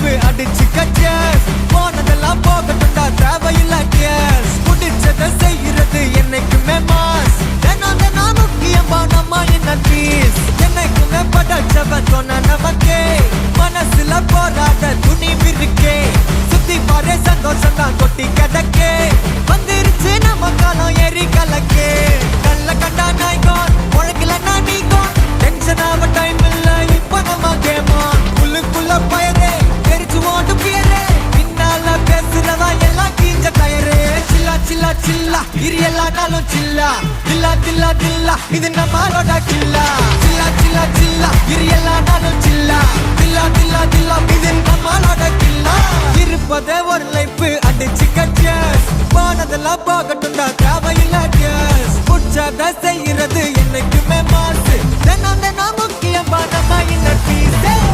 Chip அடிச்சுக்க cheers. போனதெல்லாம் போகட்டும்டா தேவையில்ல கேஸ். முடிச்சதை செய்யறது என்னைக்குமே மாஸ். தினம் தினம் முக்கியமா நம்ம என்ன பீஸ். என்னைக்குமே படைச்சவன் சொன்ன நமக்கே மனசுல போராட துணிவு இருக்கே. சுத்தி பாரு சந்தோஷம் தான் கொட்டி கிடக்கே. வந்துருச்சு நம்ம காலம் ஏறி கலக்கே. நல்ல கண்டா நாய்கோன் உழைக்கலன்னா நீங்கோன். டென்ஷன் ஆக டைம் இல்ல இப்ப நம்ம கேமான். உள்ளுக்குள்ள பயரே தெரிச்சு ஓட்டு பியரே. பின்னால பேசுறவா எல்லாம் கீஞ்ச டயரே. சில்லா சில்லா சில்லா இரு எல்லா நாளும் சில்லா. தில்லா தில்லா தில்லா இது நம்மளோட கில்லா. சில்லா சில்லா சில்லா இரு எல்லா நாளும் சில்லா.